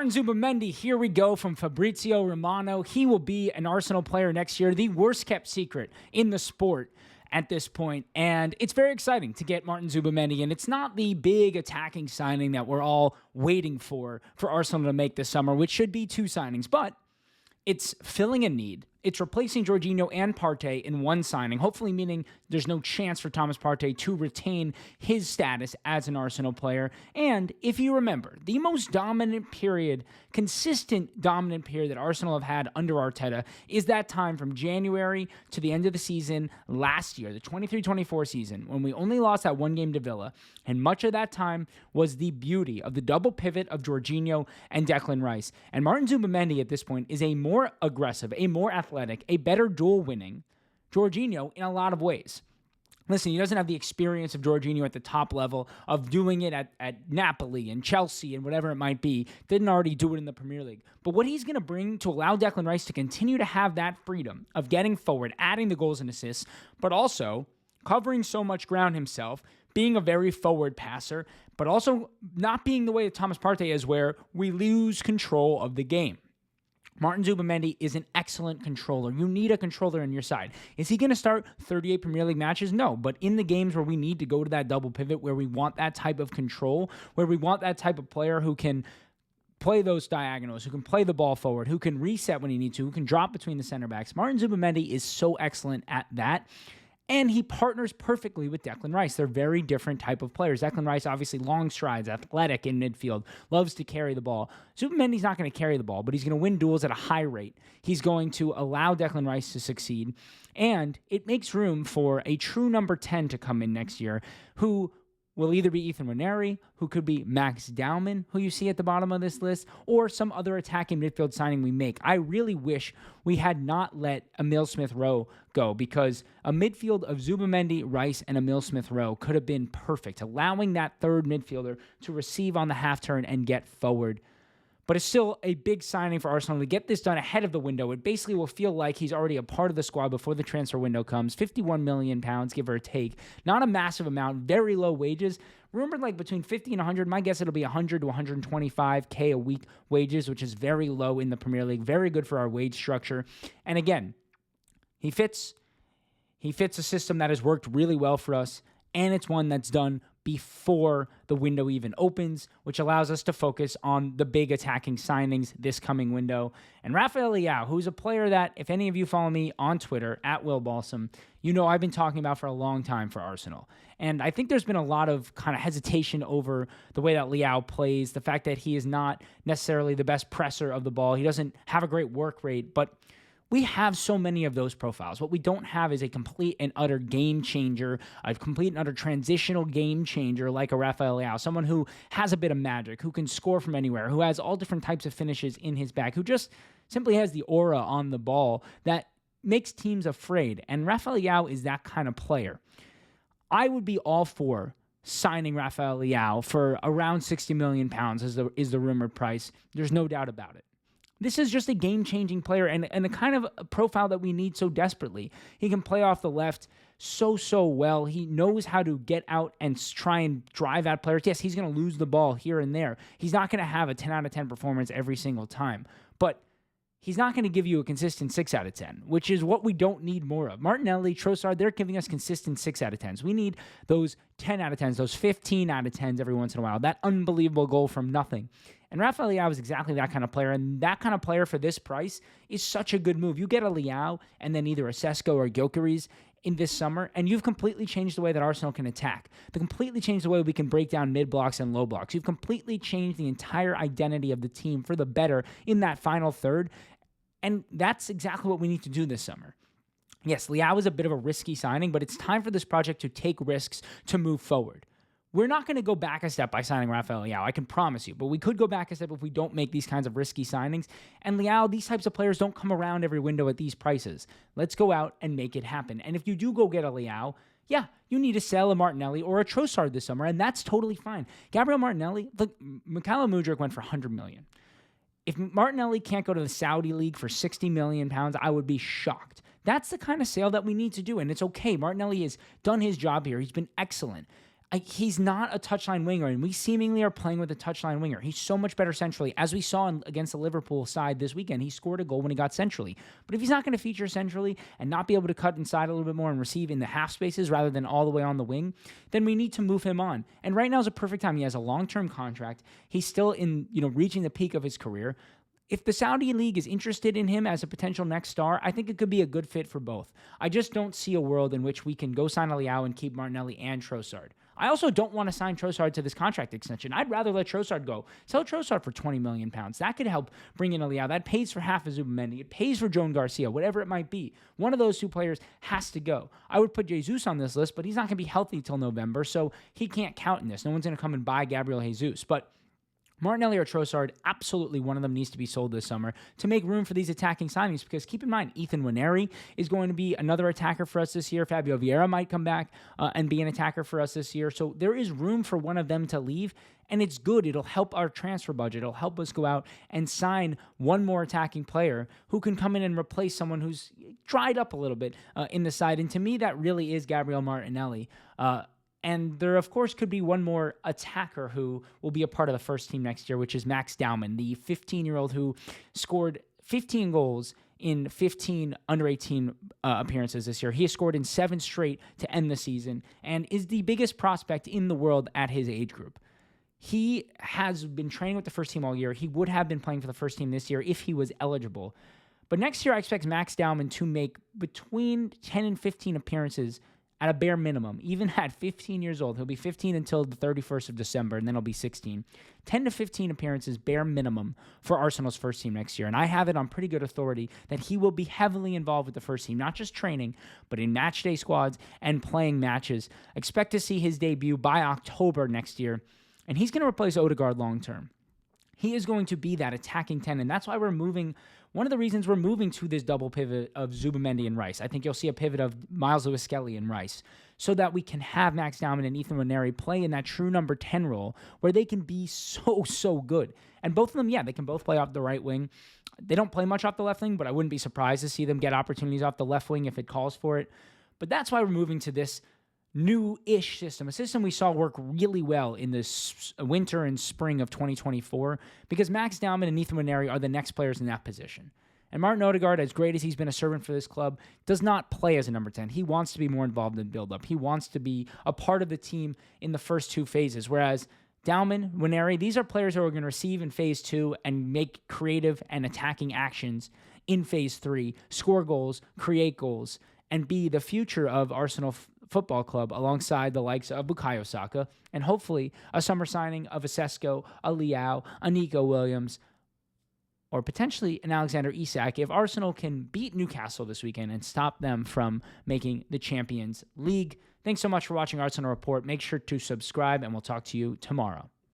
Zubamey, here we go from Fabrizio Romano. He will be an Arsenal player next year, the worst kept secret in the sport at this point. And it's very exciting to get Martin Zubamey. And it's not the big attacking signing that we're all waiting for Arsenal to make this summer, which should be 2 signings. But it's filling a need. It's replacing Jorginho and Partey in one signing, hopefully meaning there's no chance for Thomas Partey to retain his status as an Arsenal player. And if you remember, the most consistent dominant period that Arsenal have had under Arteta is that time from January to the end of the season last year, the 23-24 season, when we only lost that one game to Villa. And much of that time was the beauty of the double pivot of Jorginho and Declan Rice. And Martin Zubamey at this point is a more aggressive, a more athletic, a better duel-winning Jorginho in a lot of ways. Listen, he doesn't have the experience of Jorginho at the top level of doing it at Napoli and Chelsea and whatever it might be. Didn't already do it in the Premier League. But what he's going to bring to allow Declan Rice to continue to have that freedom of getting forward, adding the goals and assists, but also covering so much ground himself, being a very forward passer, but also not being the way that Thomas Partey is, where we lose control of the game. Martin Zubamey is an excellent controller. You need a controller on your side. Is he going to start 38 Premier League matches? No, but in the games where we need to go to that double pivot, where we want that type of control, where we want that type of player who can play those diagonals, who can play the ball forward, who can reset when he needs to, who can drop between the center backs. Martin Zubamey is so excellent at that. And he partners perfectly with Declan Rice. They're very different type of players. Declan Rice, obviously long strides, athletic in midfield, loves to carry the ball. Zubamey's not going to carry the ball, but he's going to win duels at a high rate. He's going to allow Declan Rice to succeed. And it makes room for a true number 10 to come in next year, who will either be Ethan Nwaneri, who could be Max Dman, who you see at the bottom of this list, or some other attacking midfield signing we make. I really wish we had not let Emile Smith-Rowe go, because a midfield of Zubamey, Rice, and Emile Smith-Rowe could have been perfect, allowing that third midfielder to receive on the half turn and get forward. But it's still a big signing for Arsenal to get this done ahead of the window. It basically will feel like he's already a part of the squad before the transfer window comes. £51 million, give or take. Not a massive amount, very low wages. Rumored like between 50 and 100. My guess it'll be 100 to 125K a week wages, which is very low in the Premier League. Very good for our wage structure. And again, he fits a system that has worked really well for us, and it's one that's done before the window even opens, which allows us to focus on the big attacking signings this coming window. And Rafael Leao, who's a player that, if any of you follow me on Twitter, at Will Balsam, you know I've been talking about for a long time for Arsenal. And I think there's been a lot of kind of hesitation over the way that Leao plays, the fact that he is not necessarily the best presser of the ball. He doesn't have a great work rate, but we have so many of those profiles. What we don't have is a complete and utter game changer, a complete and utter transitional game changer like a Rafael Leao, someone who has a bit of magic, who can score from anywhere, who has all different types of finishes in his bag, who just simply has the aura on the ball that makes teams afraid. And Rafael Leao is that kind of player. I would be all for signing Rafael Leao for around £60 million is the rumored price. There's no doubt about it. This is just a game-changing player and the kind of profile that we need so desperately. He can play off the left so well. He knows how to get out and try and drive at players. Yes, he's going to lose the ball here and there. He's not going to have a 10 out of 10 performance every single time. But he's not going to give you a consistent 6 out of 10, which is what we don't need more of. Martinelli, Trossard, they're giving us consistent 6 out of 10s. We need those 10 out of 10s, those 15 out of 10s every once in a while. That unbelievable goal from nothing. And Rafael Leao is exactly that kind of player, and that kind of player for this price is such a good move. You get a Leao and then either a Sesko or Gyökeres in this summer, and you've completely changed the way that Arsenal can attack. They've completely changed the way we can break down mid-blocks and low blocks. You've completely changed the entire identity of the team for the better in that final third, and that's exactly what we need to do this summer. Yes, Leao is a bit of a risky signing, but it's time for this project to take risks to move forward. We're not going to go back a step by signing Rafael Leao, I can promise you, but we could go back a step if we don't make these kinds of risky signings. And Leao, these types of players don't come around every window at these prices. Let's go out and make it happen. And if you do go get a Leao, yeah, you need to sell a Martinelli or a Trossard this summer, and that's totally fine. Gabriel Martinelli, look, Mikhailo Mudryk went for $100 million. If Martinelli can't go to the Saudi League for £60 million, I would be shocked. That's the kind of sale that we need to do, and it's okay. Martinelli has done his job here. He's been excellent. He's not a touchline winger, and we seemingly are playing with a touchline winger. He's so much better centrally. As we saw against the Liverpool side this weekend, he scored a goal when he got centrally. But if he's not going to feature centrally and not be able to cut inside a little bit more and receive in the half spaces rather than all the way on the wing, then we need to move him on. And right now is a perfect time. He has a long-term contract. He's still reaching the peak of his career. If the Saudi League is interested in him as a potential next star, I think it could be a good fit for both. I just don't see a world in which we can go sign a Leao and keep Martinelli and Trossard. I also don't want to sign Trossard to this contract extension. I'd rather let Trossard go. Sell Trossard for £20 million. That could help bring in a Leao. That pays for half of Zubamey. It pays for Joan Garcia, whatever it might be. One of those two players has to go. I would put Jesus on this list, but he's not going to be healthy till November, so he can't count in this. No one's going to come and buy Gabriel Jesus. But Martinelli or Trossard, absolutely one of them needs to be sold this summer to make room for these attacking signings, because keep in mind, Ethan Nwaneri is going to be another attacker for us this year. Fabio Vieira might come back and be an attacker for us this year. So there is room for one of them to leave, and it's good. It'll help our transfer budget. It'll help us go out and sign one more attacking player who can come in and replace someone who's dried up a little bit in the side. And to me, that really is Gabriel Martinelli. And there, of course, could be one more attacker who will be a part of the first team next year, which is Max Dman, the 15-year-old who scored 15 goals in 15 under-18 appearances this year. He has scored in 7 straight to end the season and is the biggest prospect in the world at his age group. He has been training with the first team all year. He would have been playing for the first team this year if he was eligible. But next year, I expect Max Dman to make between 10 and 15 appearances at a bare minimum. Even at 15 years old, he'll be 15 until the 31st of December, and then he'll be 16. 10 to 15 appearances, bare minimum, for Arsenal's first team next year. And I have it on pretty good authority that he will be heavily involved with the first team, not just training, but in match day squads and playing matches. Expect to see his debut by October next year, and he's going to replace Odegaard long term. He is going to be that attacking 10, and that's why we're moving. One of the reasons we're moving to this double pivot of Zubamey and Rice. I think you'll see a pivot of Miles Lewis-Skelly and Rice, so that we can have Max Dman and Ethan Nwaneri play in that true number 10 role where they can be so good. And both of them, they can both play off the right wing. They don't play much off the left wing, but I wouldn't be surprised to see them get opportunities off the left wing if it calls for it. But that's why we're moving to this new-ish system, a system we saw work really well in this winter and spring of 2024, because Max Dman and Ethan Nwaneri are the next players in that position. And Martin Odegaard, as great as he's been a servant for this club, does not play as a number 10. He wants to be more involved in build-up. He wants to be a part of the team in the first 2 phases, whereas Dman, Nwaneri, these are players who are going to receive in phase 2 and make creative and attacking actions in phase 3, score goals, create goals, and be the future of Arsenal Football Club alongside the likes of Bukayo Saka and hopefully a summer signing of a Sesko, a Leao, a Nico Williams, or potentially an Alexander Isak if Arsenal can beat Newcastle this weekend and stop them from making the Champions League. Thanks so much for watching Arsenal Report. Make sure to subscribe, and we'll talk to you tomorrow.